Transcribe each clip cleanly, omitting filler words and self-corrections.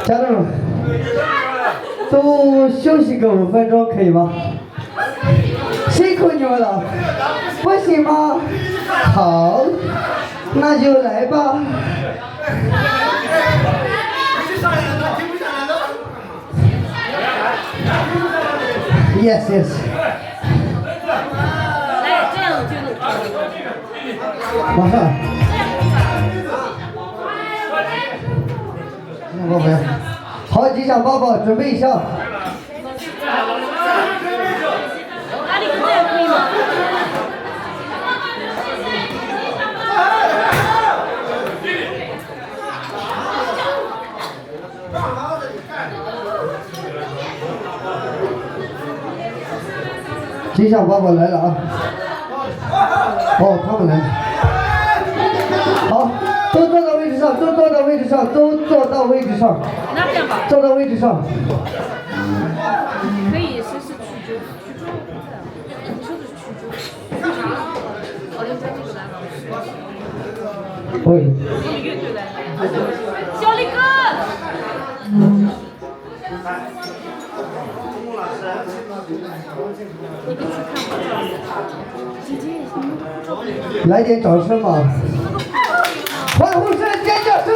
家长们，都休息个5分钟，可以吗？辛苦你们了，不行吗？好，那就来吧。Yes, yes. 来，这样就能。马上。宝贝，好，吉祥宝宝，准备一下。哪里可以可以吗？吉祥宝宝来了啊！哦，他们来了。好，都坐到位置上，都坐到位置上，都坐到位置上。那这样吧。坐到位置上。可以试试曲州，你说的是曲州。哦，人家这个来了。喂。这个乐队来了。小李哥。来点掌声嘛！欢呼声、尖叫声！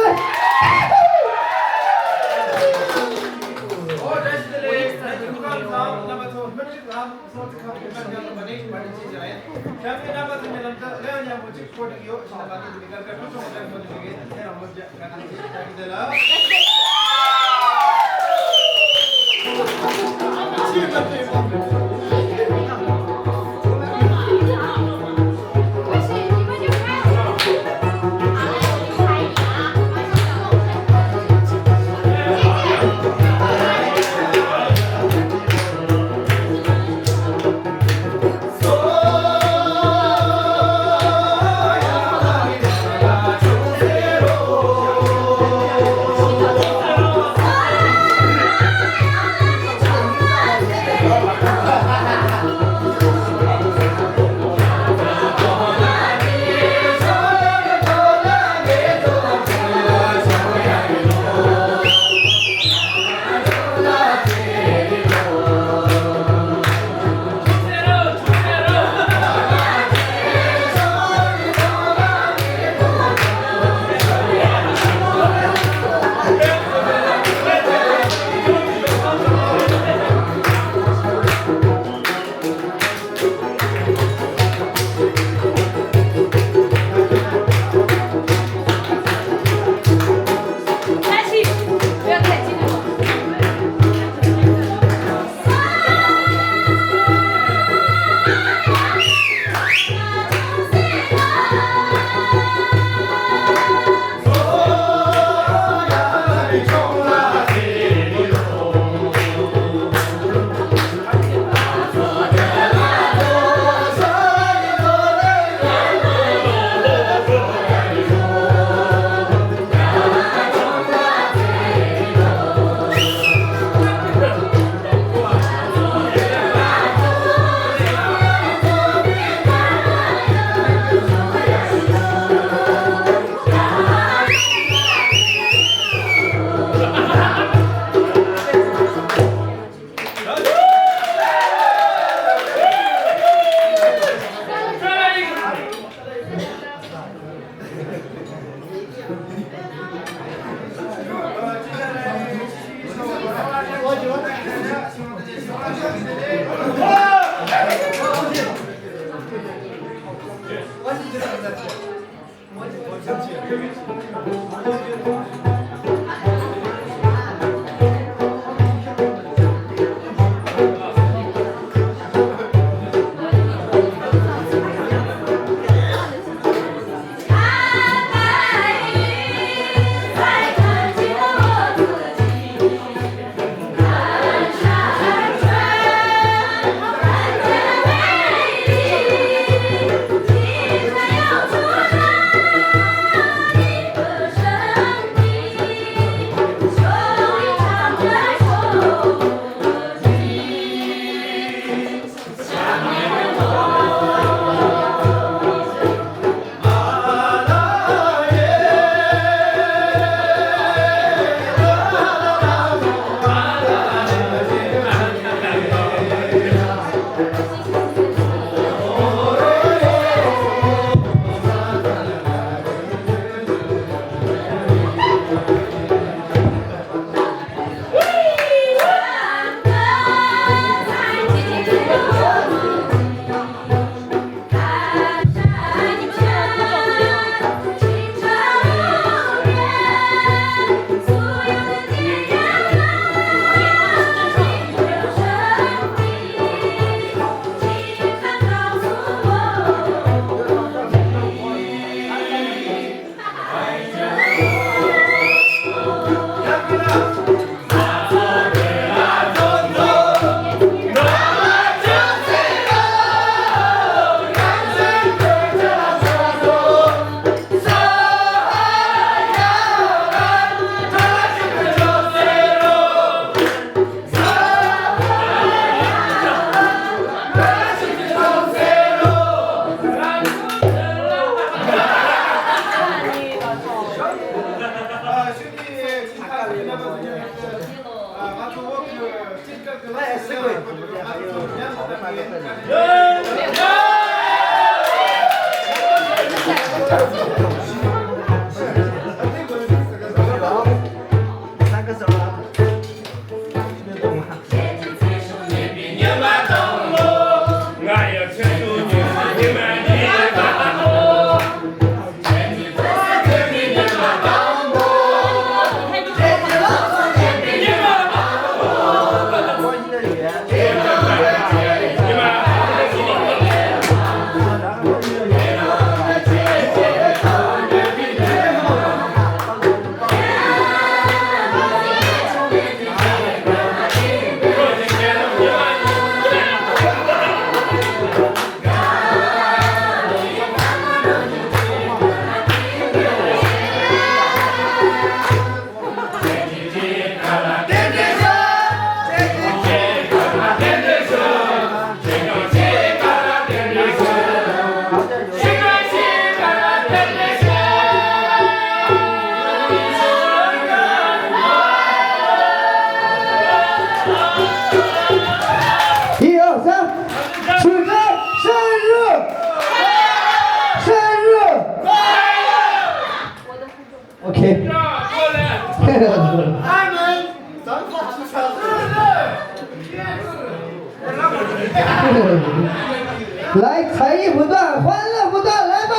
来，才艺不断，欢乐不断，来吧！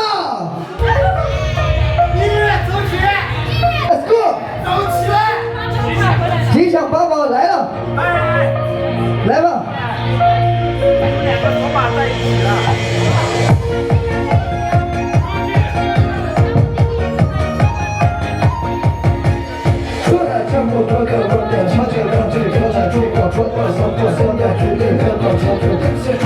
音乐走起 ，Let's go！ 走起来！吉祥宝宝来了，来吧！我们两个头发在一起了。出来唱过歌的我的唱着让这歌在中国传到三国三代之内，看到唱着听写出。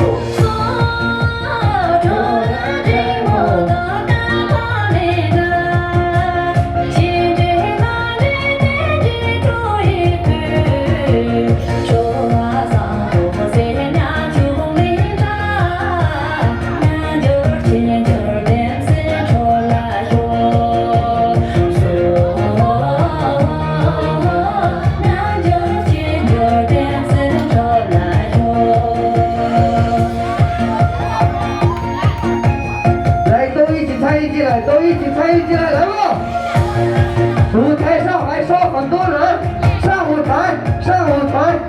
都一起参与进来，来吧！舞台上还少很多人，上舞台，上舞台。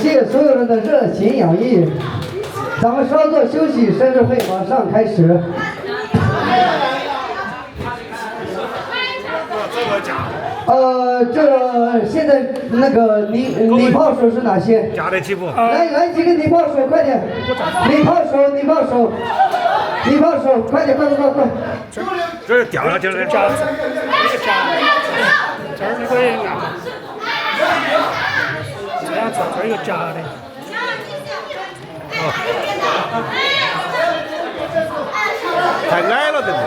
谢所有人的热情洋溢，咱们稍作休息，生日会马上开始。这现在那个礼炮手是哪些？加的起步。来几个礼炮手，快点！礼炮手，快点，快！这是掉下去了，夹子，这儿你可以按，这样子，这儿有夹的。太矮了，这个。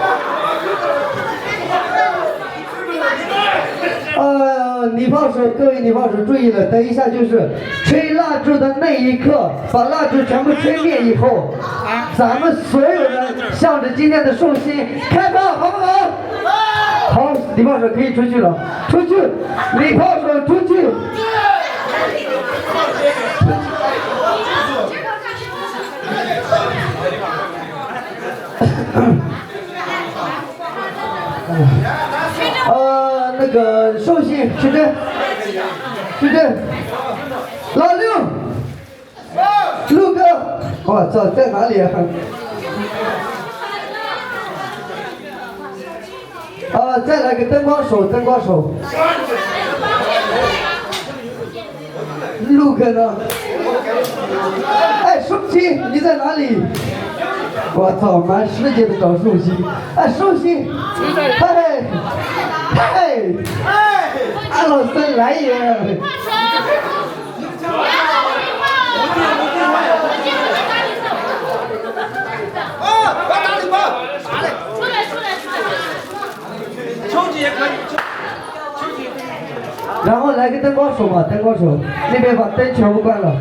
礼炮手，各位礼炮手注意了，等一下就是吹蜡烛的那一刻，把蜡烛全部吹灭以后，咱们所有人向着今天的寿星开炮，好不好？好，礼炮手可以出去了，出去，礼炮手出去。那个寿星徐峥，老六，陆哥，我操，在哪里啊？再来个灯光手，陆哥呢？哎，寿星你在哪里？我操，满世界的找寿星，哎，寿星，嘿，安老师来也。球技也可以，然后来个灯光手嘛，那边把灯全部关了。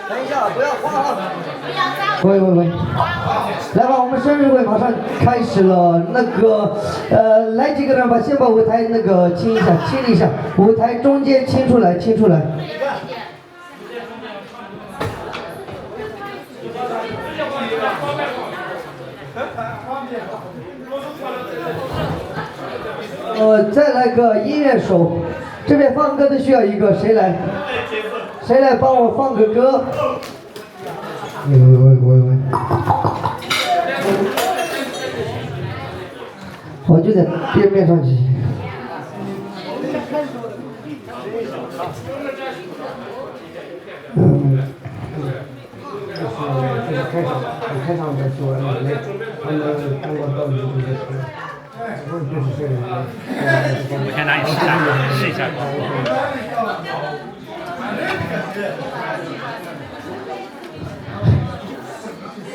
等一下，不要慌啊！喂，来吧，我们生日会马上开始了。那个，来几个人吧，先把舞台那个清理一下，舞台中间清出来。再来个音乐手，这边放歌的需要一个，谁来帮我放个歌？喂，我就在边面上去。就是开场的说他们看过到底就是这个。我先拿你试一下。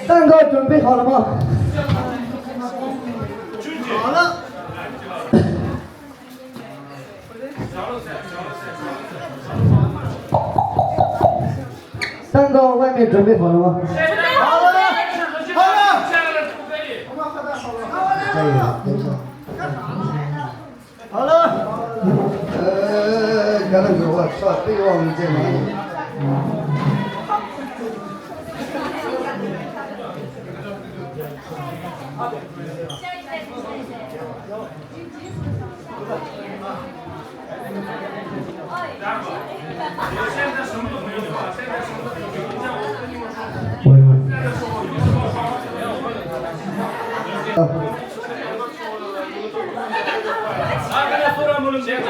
蛋糕准备好了吗？好了。蛋糕外面准备好了吗？好了。可以了，等一下。好了。刚才给我说备忘录在哪里？现在什么都没有了，现在什么都没有。你像我跟你们说，我现在说我就说好好怎么样，我啊，刚才说了，我们先